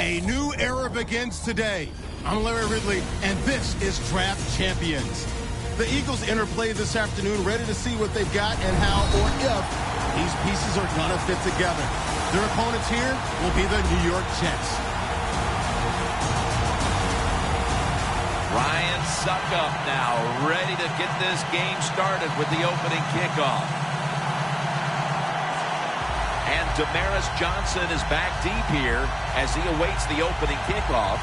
A new era begins today. I'm Larry Ridley, and this is Draft Champions. The Eagles enter play this afternoon, ready to see what they've got and how or if these pieces are going to fit together. Their opponents here will be the New York Jets. Ryan Suckup now ready to get this game started with the opening kickoff. And Damaris Johnson is back deep here as he awaits the opening kickoff.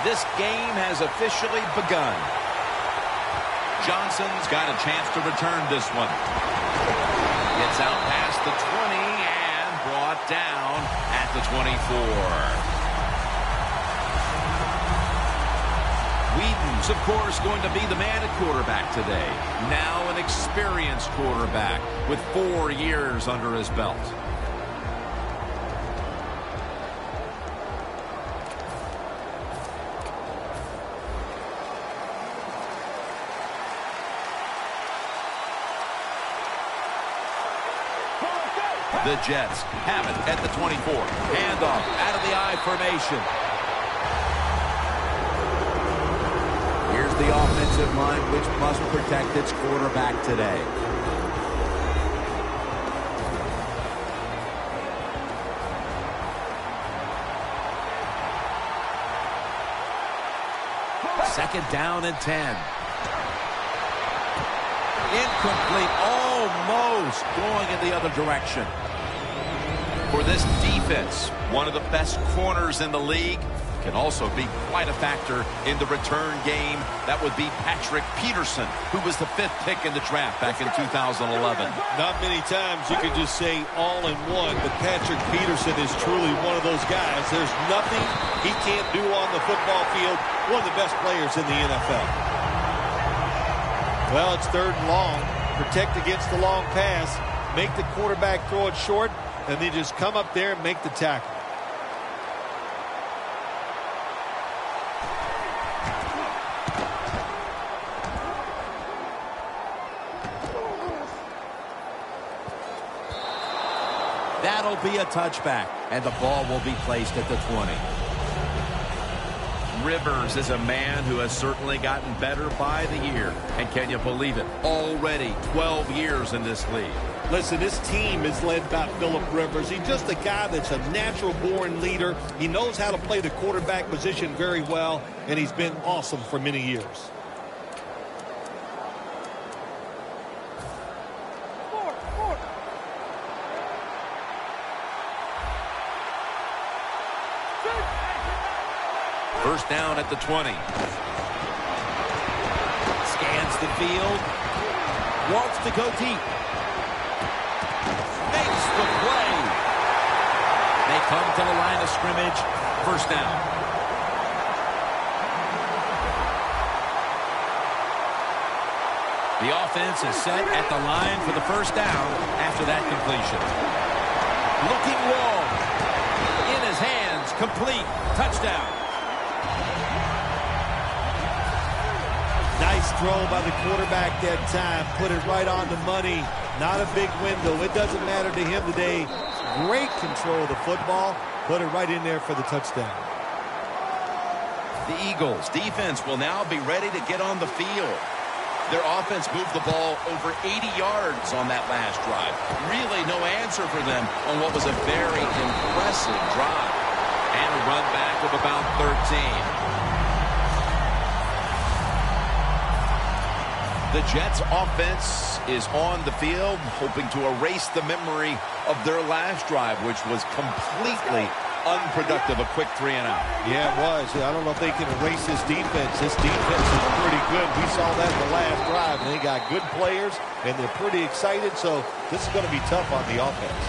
This game has officially begun. Johnson's got a chance to return this one. Gets out past the 20 and brought down at the 24. Whedon's, of course, going to be the man at quarterback today. Now an experienced quarterback with 4 years under his belt. The Jets have it at the 24. Handoff out of the I formation. Here's the offensive line, which must protect its quarterback today. Second down and 10. Incomplete, almost going in the other direction. For this defense, one of the best corners in the league, can also be quite a factor in the return game. That would be Patrick Peterson, who was the 5th pick in the draft back in 2011. Not many times you can just say all in one, but Patrick Peterson is truly one of those guys. There's nothing he can't do on the football field. One of the best players in the NFL. Well, it's 3rd and long. Protect against the long pass. Make the quarterback throw it short, and then just come up there and make the tackle. That'll be a touchback, and the ball will be placed at the 20. Rivers is a man who has certainly gotten better by the year. And can you believe it? Already 12 years in this league. Listen, this team is led by Phillip Rivers. He's just a guy that's a natural-born leader. He knows how to play the quarterback position very well, and he's been awesome for many years. First down at the 20. Scans the field. Wants to go deep. Makes the play. They come to the line of scrimmage. First down. The offense is set at the line for the first down after that completion. Looking long. In his hands. Complete. Touchdown. Nice throw by the quarterback that time. Put it right on the money. Not a big window. It doesn't matter to him today. Great control of the football. Put it right in there for the touchdown. The Eagles defense will now be ready to get on the field. Their offense moved the ball over 80 yards on that last drive. Really no answer for them on what was a very impressive drive. And a run back of about 13. The Jets offense is on the field, hoping to erase the memory of their last drive, which was completely unproductive, a quick 3 and out. Yeah, it was. I don't know if they can erase this defense. This defense is pretty good. We saw that in the last drive. They got good players, and they're pretty excited, so this is going to be tough on the offense.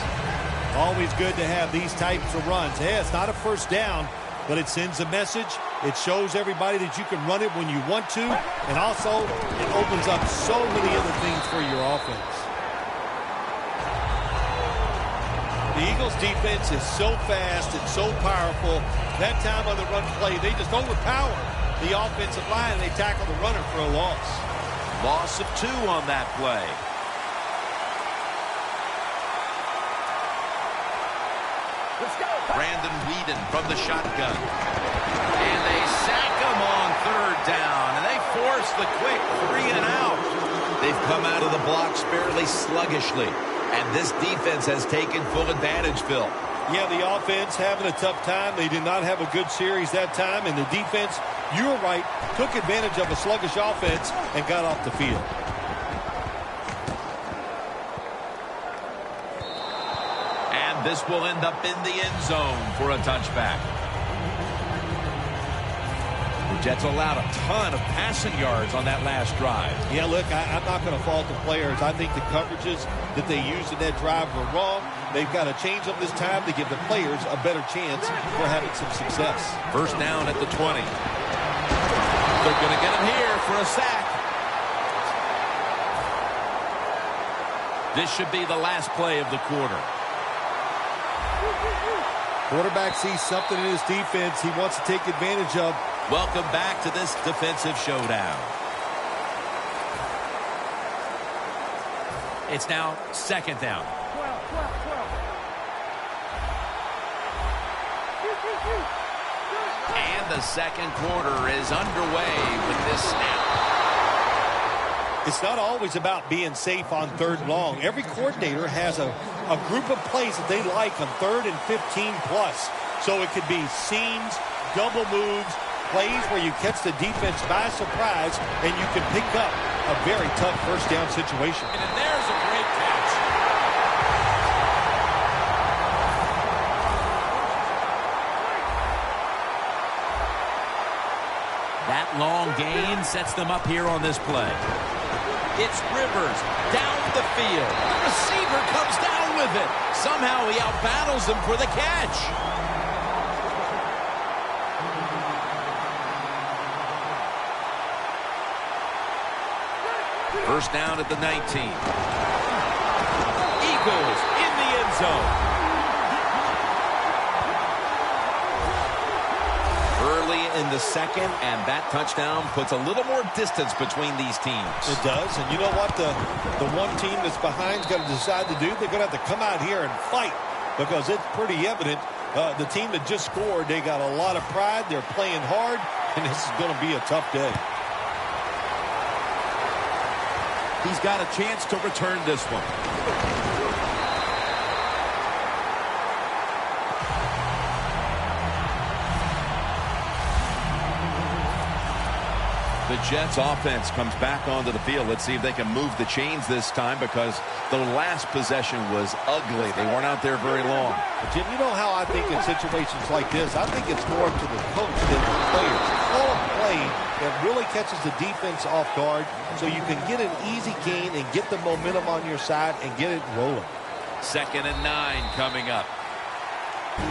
Always good to have these types of runs. Yeah, it's not a first down, but it sends a message. It shows everybody that you can run it when you want to, and also it opens up so many other things for your offense. The Eagles defense is so fast and so powerful. That time on the run play, they just overpower the offensive line, and they tackle the runner for a loss. Loss of 2 on that play. Brandon Whedon from the shotgun. And they sack him on 3rd down. And they force the quick 3 and out. They've come out of the blocks fairly sluggishly. And this defense has taken full advantage, Phil. Yeah, the offense having a tough time. They did not have a good series that time. And the defense, you were right, took advantage of a sluggish offense and got off the field. And this will end up in the end zone for a touchback. The Jets allowed a ton of passing yards on that last drive. Yeah, look, I'm not going to fault the players. I think the coverages that they used in that drive were wrong. They've got to change them this time to give the players a better chance for having some success. 1st down at the 20. They're going to get him here for a sack. This should be the last play of the quarter. Quarterback sees something in his defense he wants to take advantage of. Welcome back to this defensive showdown. It's now 2nd down. And the 2nd quarter is underway with this snap. It's not always about being safe on 3rd and long. Every coordinator has a group of plays that they like on 3rd and 15 plus. So it could be seams, double moves, plays where you catch the defense by surprise and you can pick up a very tough 1st down situation. And there's a great catch. That long gain sets them up here on this play. It's Rivers down the field. The receiver comes down with it. Somehow he outbattles him for the catch. First down at the 19. Eagles in the end zone. Early in the 2nd, and that touchdown puts a little more distance between these teams. It does, and you know what? The one team that's behind is going to decide to do. They're going to have to come out here and fight because it's pretty evident. The team that just scored, they got a lot of pride. They're playing hard, and this is going to be a tough day. He's got a chance to return this one. The Jets offense comes back onto the field. Let's see if they can move the chains this time because the last possession was ugly. They weren't out there very long. But Jim, you know how I think in situations like this, I think it's more up to the coach than the players. Call a play that really catches the defense off guard so you can get an easy gain and get the momentum on your side and get it rolling. 2nd and 9 coming up.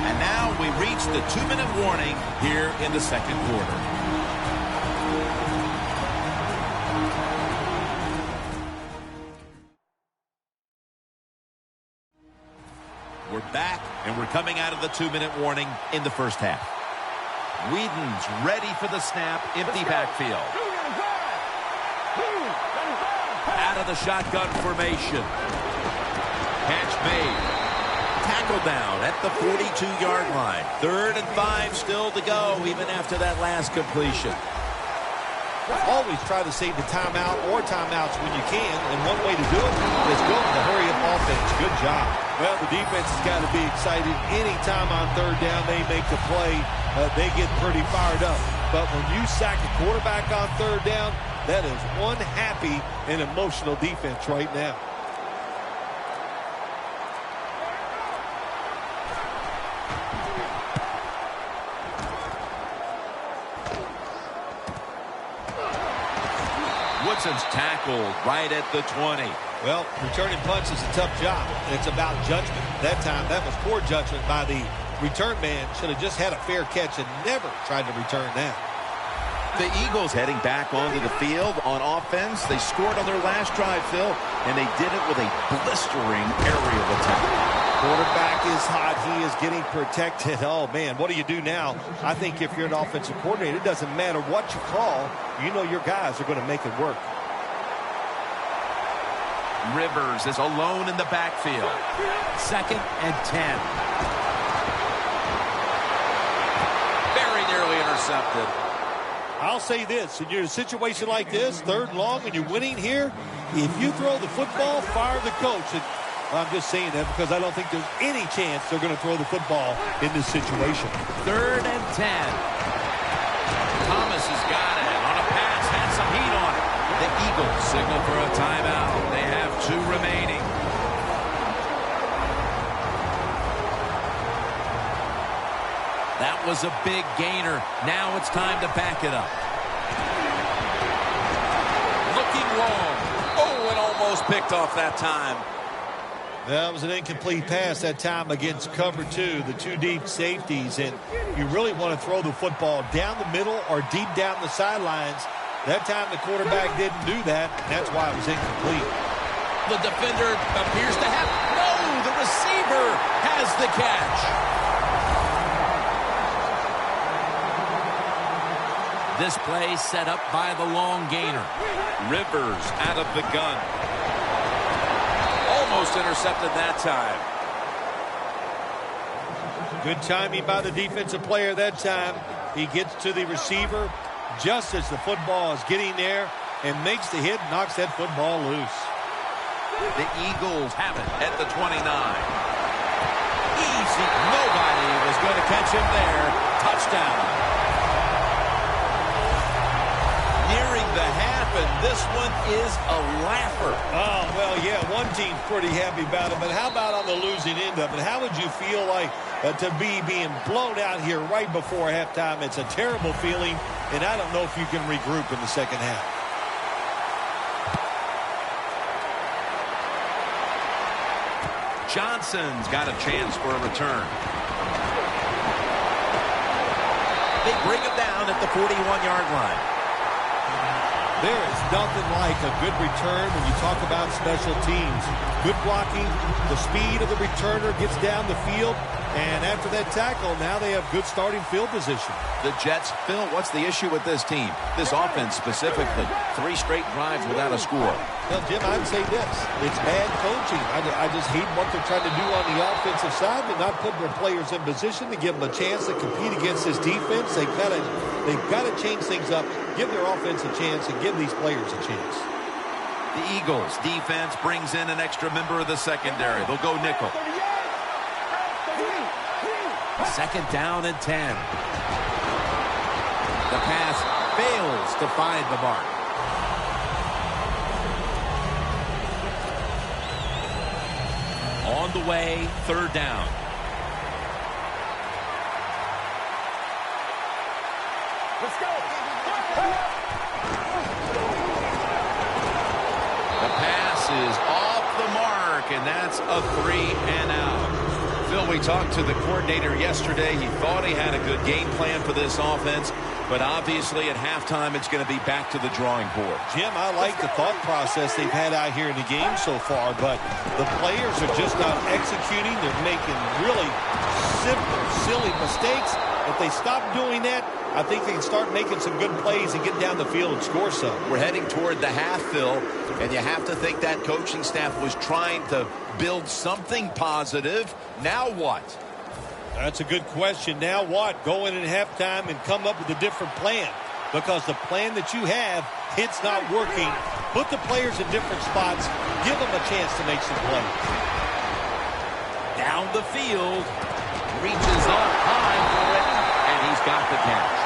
And now we reach the 2-minute warning here in the 2nd quarter. We're back, and we're coming out of the 2-minute warning in the 1st half. Whedon's ready for the snap, empty backfield. Out of the shotgun formation. Catch made. Tackle down at the 42-yard line. 3rd and 5 still to go, even after that last completion. Always try to save the timeout or timeouts when you can, and one way to do it is go with the hurry-up offense. Good job. Well, the defense has got to be excited. Anytime on 3rd down they make the play, they get pretty fired up. But when you sack a quarterback on 3rd down, that is one happy and emotional defense right now. Woodson's tackled right at the 20. Well, returning punts is a tough job. It's about judgment. That time, that was poor judgment by the return man. Should have just had a fair catch and never tried to return that. The Eagles heading back onto the field on offense. They scored on their last drive, Phil. and they did it with a blistering aerial attack. Quarterback is hot. He is getting protected. Oh, man, what do you do now? I think if you're an offensive coordinator, it doesn't matter what you call. You know your guys are going to make it work. Rivers is alone in the backfield. 2nd and 10. Very nearly intercepted. I'll say this. In a situation like this, 3rd and long, and you're winning here, if you throw the football, fire the coach. And I'm just saying that because I don't think there's any chance they're going to throw the football in this situation. 3rd and 10. Thomas has got it on a pass, had some heat on it. The Eagles signal for a timeout. They have 2 remaining. That was a big gainer. Now it's time to back it up. Looking long. Oh, and almost picked off that time. That was an incomplete pass that time against cover 2, the 2 deep safeties. And you really want to throw the football down the middle or deep down the sidelines. That time the quarterback didn't do that. That's why it was incomplete. The defender appears to have... No, the receiver has the catch. This play set up by the long gainer. Rivers out of the gun. Almost intercepted that time. Good timing by the defensive player that time. He gets to the receiver just as the football is getting there and makes the hit, knocks that football loose. The Eagles have it at the 29. Easy. Nobody was going to catch him there. Touchdown. Nearing the half, and this one is a laugher. Oh, well, yeah, one team's pretty happy about it, but how about on the losing end of it? How would you feel like to be being blown out here right before halftime? It's a terrible feeling, and I don't know if you can regroup in the second half. Johnson's got a chance for a return. They bring him down at the 41-yard line. There is nothing like a good return when you talk about special teams. Good blocking, the speed of the returner gets down the field, and after that tackle, now they have good starting field position. The Jets, Phil, what's the issue with this team? This offense specifically. 3 straight drives without a score. Well, Jim, I'd say this. It's bad coaching. I just hate what they're trying to do on the offensive side. They're not putting their players in position to give them a chance to compete against this defense. They've got to change things up, give their offense a chance, and give these players a chance. The Eagles defense brings in an extra member of the secondary. They'll go nickel. 2nd down and 10. The pass fails to find the mark. On the way, 3rd down. Let's go. The pass is off the mark, and that's a 3 and out. Phil, we talked to the coordinator yesterday. He thought he had a good game plan for this offense, but obviously at halftime it's going to be back to the drawing board. Jim, I like the thought process they've had out here in the game so far, but the players are just not executing. They're making really simple, silly mistakes. If they stop doing that, I think they can start making some good plays and get down the field and score some. We're heading toward the half, Phil, and you have to think that coaching staff was trying to build something positive. Now what? That's a good question. Now what? Go in at halftime and come up with a different plan, because the plan that you have, it's not working. Put the players in different spots. Give them a chance to make some plays. Down the field. Reaches up high for it, and he's got the catch.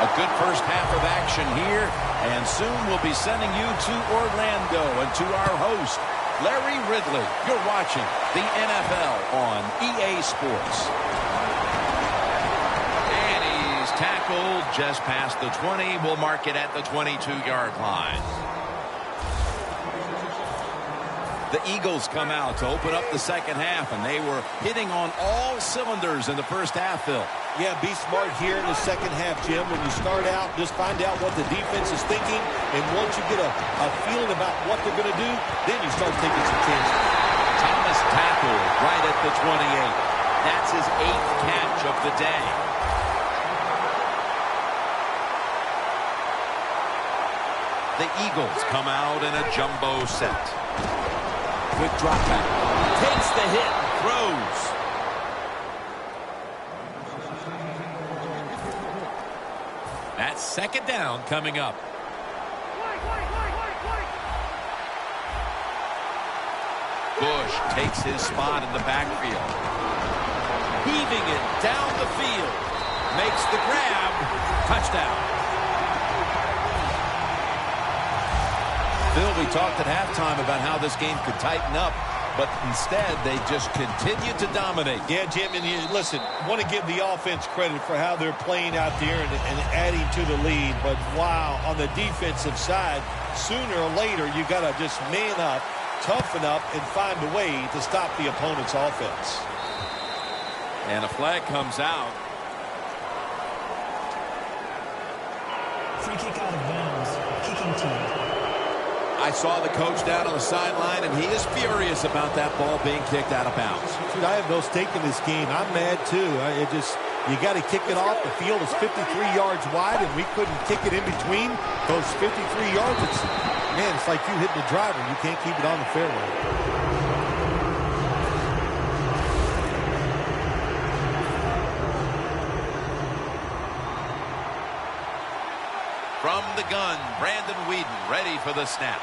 A good first half of action here, and soon we'll be sending you to Orlando and to our host, Larry Ridley. You're watching the NFL on EA Sports. And he's tackled just past the 20. We'll mark it at the 22-yard line. The Eagles come out to open up the second half, and they were hitting on all cylinders in the first half, Phil. Yeah, be smart here in the second half, Jim. When you start out, just find out what the defense is thinking. And once you get a feeling about what they're going to do, then you start taking some chances. Thomas tackled right at the 28. That's his 8th catch of the day. The Eagles come out in a jumbo set. Quick drop back. Takes the hit and throws. That's second down coming up. Bush takes his spot in the backfield. Heaving it down the field. Makes the grab. Touchdown. Phil, we talked at halftime about how this game could tighten up, but instead they just continue to dominate. Yeah, Jim, and listen, want to give the offense credit for how they're playing out there and adding to the lead, but wow, on the defensive side, sooner or later you got to just man up, toughen up, and find a way to stop the opponent's offense. And a flag comes out. Free kick out of bounds. Kicking team. I saw the coach down on the sideline, and he is furious about that ball being kicked out of bounds. Dude, I have no stake in this game. I'm mad, too. You got to kick it off. The field is 53 yards wide, and we couldn't kick it in between those 53 yards. It's like you hitting the driver. You can't keep it on the fairway. From the gun, Brandon Weeden ready for the snap.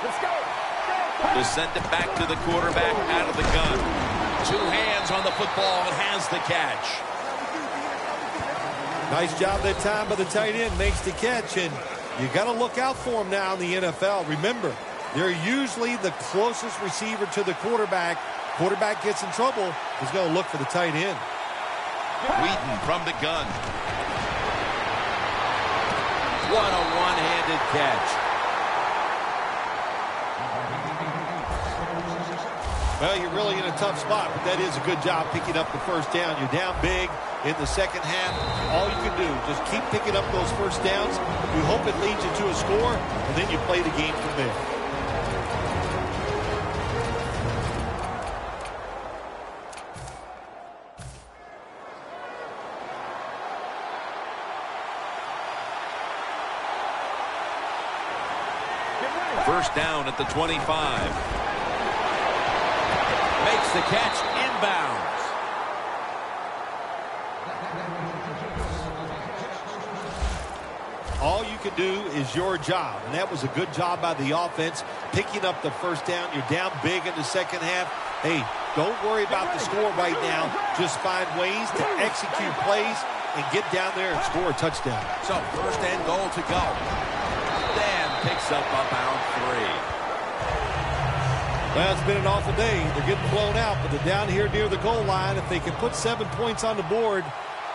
Let's go. To send it back to the quarterback out of the gun. 2 hands on the football and has the catch. Nice job that time by the tight end. Makes the catch, and you got to look out for him now in the NFL. Remember, they're usually the closest receiver to the quarterback. Quarterback gets in trouble, he's going to look for the tight end. Weeden from the gun. What a one-handed catch. Well, you're really in a tough spot, but that is a good job picking up the first down. You're down big in the second half. All you can do, just keep picking up those first downs. You hope it leads you to a score, and then you play the game from there. First down at the 25. Makes the catch inbounds. All you can do is your job, and that was a good job by the offense, picking up the first down. You're down big in the second half. Hey, don't worry about the score right now. Just find ways to execute plays and get down there and score a touchdown. So first and goal to go. Picks up about 3. Well, it's been an awful day. They're getting blown out, but they're down here near the goal line. If they can put 7 points on the board,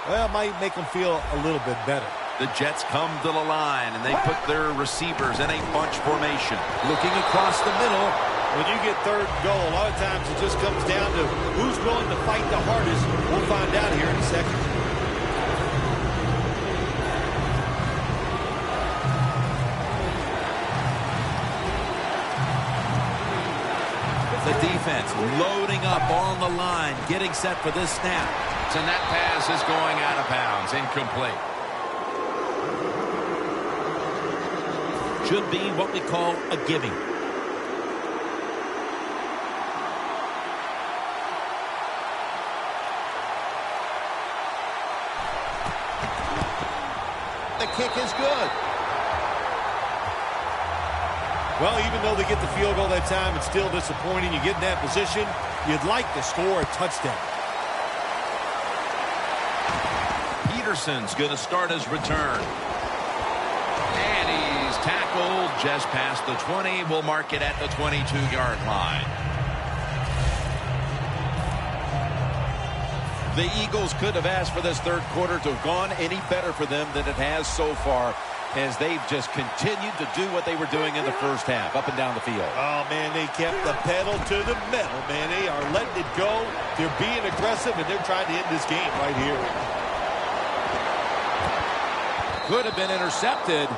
well, it might make them feel a little bit better. The Jets come to the line, and they put their receivers in a bunch formation. Looking across the middle. When you get third and goal, a lot of times it just comes down to who's willing to fight the hardest. We'll find out here in a second. The defense loading up on the line, getting set for this snap. And that pass is going out of bounds, incomplete. Should be what we call a gimme. The kick is good. Well, even though they get the field goal that time, it's still disappointing. You get in that position, you'd like to score a touchdown. Peterson's going to start his return. And he's tackled just past the 20. We'll mark it at the 22-yard line. The Eagles could have asked for this third quarter to have gone any better for them than it has so far. as they've just continued to do what they were doing in the first half, up and down the field. Oh, man, they kept the pedal to the metal, man. They are letting it go. They're being aggressive, and they're trying to end this game right here. Could have been intercepted.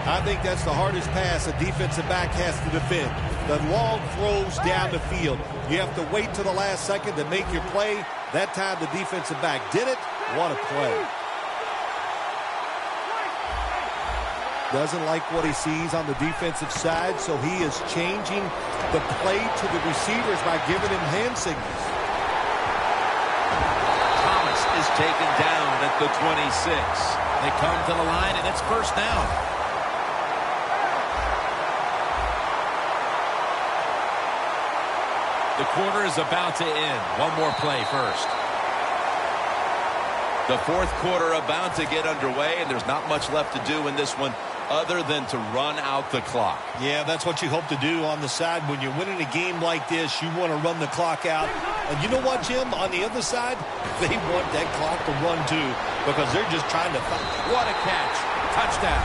I think that's the hardest pass a defensive back has to defend. The long throws down the field. You have to wait till the last second to make your play. That time the defensive back did it. What a play. Doesn't like what he sees on the defensive side, so he is changing the play to the receivers by giving him hand signals. Thomas is taken down at the 26. They come to the line, and it's first down. The quarter is about to end. One more play first. The fourth quarter about to get underway, and there's not much left to do in this one other than to run out the clock. Yeah, that's what you hope to do on the side. When you're winning a game like this, you want to run the clock out. And you know what, Jim? On the other side, they want that clock to run too, because they're just trying to find. What a catch. Touchdown.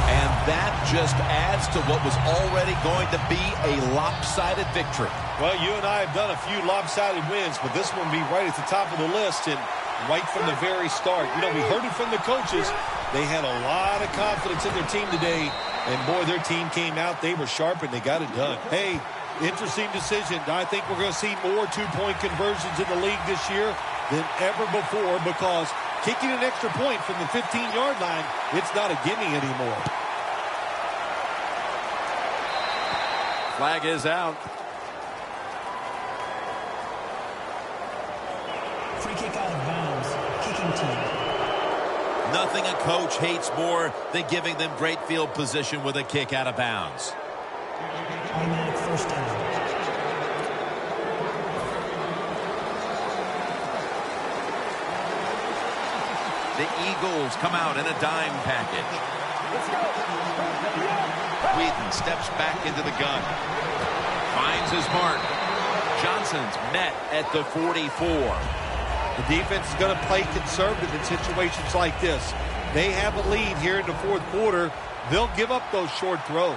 And that just adds to what was already going to be a lopsided victory. Well, you and I have done a few lopsided wins, but this one will be right at the top of the list, and right from the very start. You know, we heard it from the coaches. They had a lot of confidence in their team today, and boy, their team came out. They were sharp, and they got it done. Hey, interesting decision. I think we're going to see more two-point conversions in the league this year than ever before, because kicking an extra point from the 15-yard line, it's not a gimme anymore. Flag is out. Free kick out of bounds. Kicking team. Nothing a coach hates more than giving them great field position with a kick out of bounds. Automatic first down. The Eagles come out in a dime package. Whedon steps back into the gun. Finds his mark. Johnson's met at the 44. The defense is going to play conservative in situations like this. They have a lead here in the fourth quarter. They'll give up those short throws.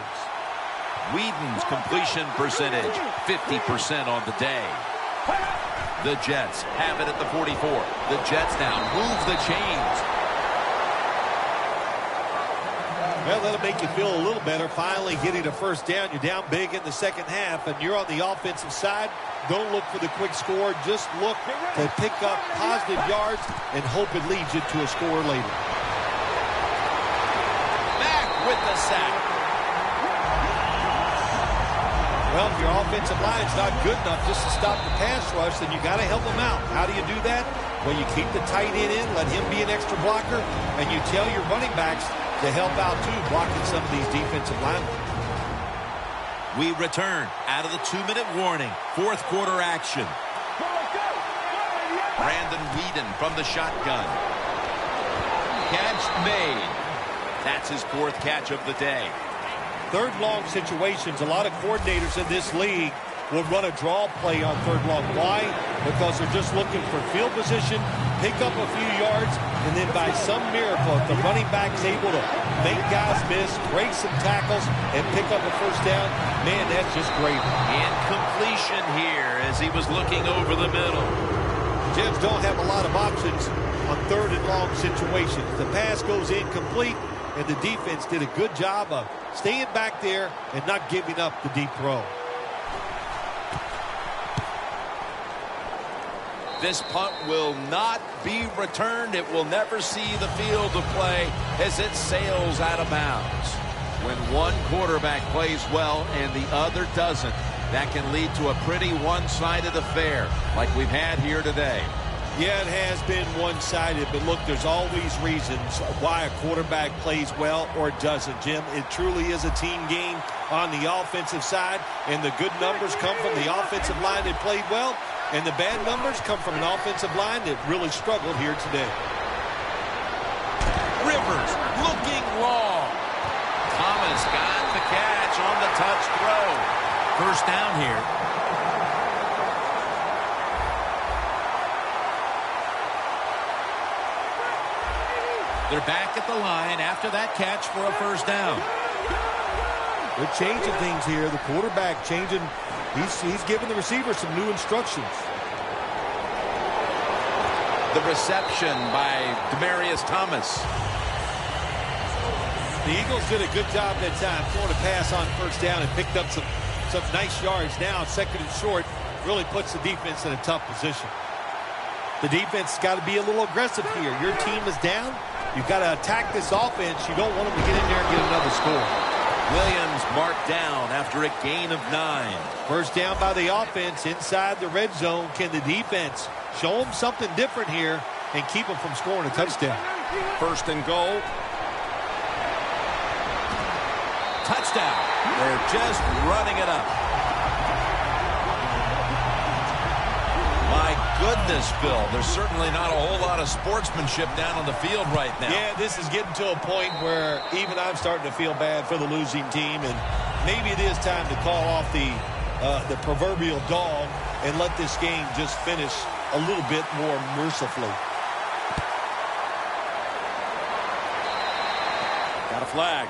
Whedon's completion percentage, 50% on the day. The Jets have it at the 44. The Jets now move the chains. Well, that'll make you feel a little better. Finally getting a first down. You're down big in the second half, and you're on the offensive side. Don't look for the quick score. Just look to pick up positive yards and hope it leads you to a score later. Back with the sack. Well, if your offensive line's not good enough just to stop the pass rush, then you got to help them out. How do you do that? Well, you keep the tight end in, let him be an extra blocker, and you tell your running backs to help out, too, blocking some of these defensive linemen. We return out of the 2-minute warning. Fourth quarter action. Brandon Whedon from the shotgun. Catch made. That's his fourth catch of the day. Third long situations, a lot of coordinators in this league will run a draw play on third long. Why? Because they're just looking for field position, pick up a few yards, and then by some miracle, if the running back's able to make guys miss, break some tackles, and pick up a first down, man, that's just great. Incompletion here as he was looking over the middle. Jets don't have a lot of options on third and long situations. The pass goes incomplete, and the defense did a good job of staying back there and not giving up the deep throw. This punt will not be returned. It will never see the field of play as it sails out of bounds. When one quarterback plays well and the other doesn't, that can lead to a pretty one-sided affair like we've had here today. Yeah, it has been one-sided, but look, there's always reasons why a quarterback plays well or doesn't, Jim. It truly is a team game on the offensive side, and the good numbers come from the offensive line that played well, and the bad numbers come from an offensive line that really struggled here today. Rivers looking long. Thomas got the catch on the touch throw. First down here. They're back at the line after that catch for a first down. They're changing things here. The quarterback changing. He's giving the receiver some new instructions. The reception by Demaryius Thomas. The Eagles did a good job that time throwing a pass on first down and picked up some nice yards. Now second and short really puts the defense in a tough position. The defense has got to be a little aggressive here. Your team is down. You've got to attack this offense. You don't want them to get in there and get another score. Williams marked down after a gain of 9. First down by the offense inside the red zone. Can the defense show them something different here and keep them from scoring a touchdown? First and goal. Touchdown. They're just running it up. My goodness, Phil, there's certainly not a whole lot of sportsmanship down on the field right now. Yeah, this is getting to a point where even I'm starting to feel bad for the losing team, and maybe it is time to call off the proverbial dog and let this game just finish a little bit more mercifully. Got a flag.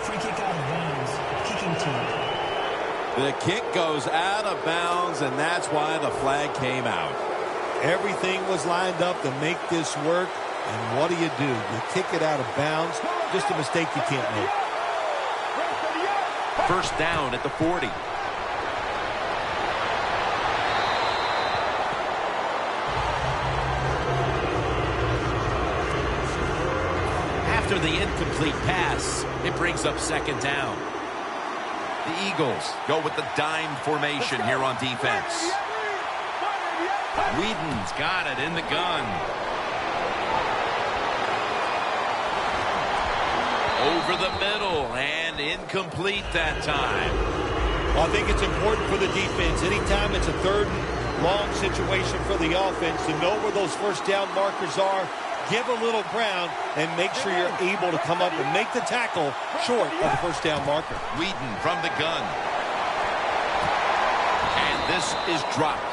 Free kick out of bounds. Kicking team. The kick goes out of bounds, and that's why the flag came out. Everything was lined up to make this work, and what do? You kick it out of bounds. Just a mistake you can't make. First down at the 40. After the incomplete pass, it brings up second down. The Eagles go with the dime formation here on defense. Whedon's got it in the gun. Over the middle and incomplete that time. Well, I think it's important for the defense. Anytime it's a third and long situation for the offense to know where those first down markers are, give a little ground, and make sure you're able to come up and make the tackle short of the first down marker. Whedon from the gun. And this is dropped.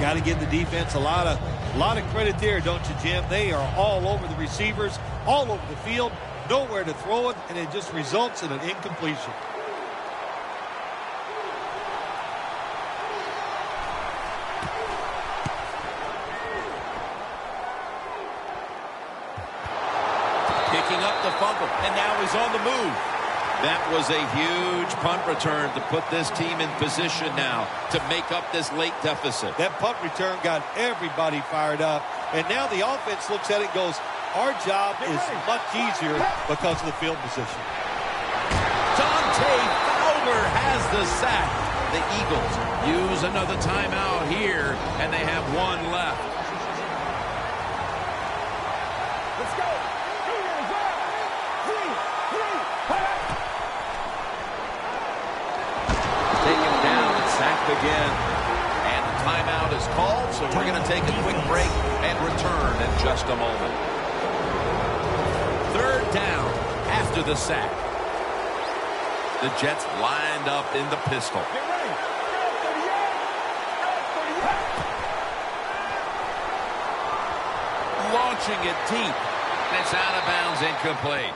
Got to give the defense a lot of credit there, don't you, Jim? They are all over the receivers, all over the field, nowhere to throw it, and it just results in an incompletion. Picking up the fumble, and now he's on the move. That was a huge punt return to put this team in position now to make up this late deficit. That punt return got everybody fired up, and now the offense looks at it and goes, our job is much easier because of the field position. Dante Fowler has the sack. The Eagles use another timeout here, and they have one left. Let's go. Taken down and sacked again. And the timeout is called, so we're going to take a quick break and return in just a moment. Third down after the sack. The Jets lined up in the pistol. Get ready. Launching it deep. And it's out of bounds, incomplete.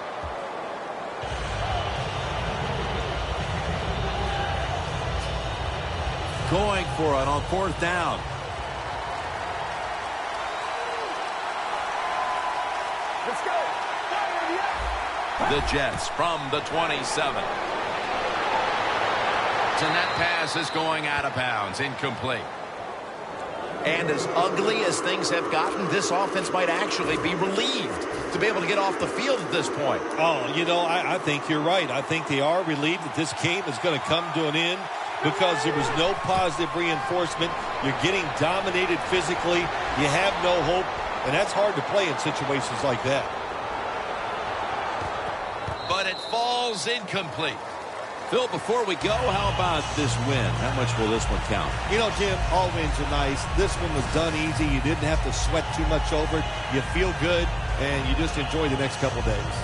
Going for it on fourth down. Let's go. The Jets from the 27. And that pass is going out of bounds, incomplete. And as ugly as things have gotten, this offense might actually be relieved to be able to get off the field at this point. Oh, you know, I think you're right. I think they are relieved that this game is going to come to an end because there was no positive reinforcement. You're getting dominated physically. You have no hope, and that's hard to play in situations like that. But it falls incomplete. Phil, before we go, how about this win? How much will this one count? You know, Jim, all wins are nice. This one was done easy. You didn't have to sweat too much over it. You feel good, and you just enjoy the next couple days.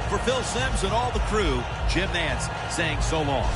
For Phil Simms and all the crew, Jim Nantz saying so long.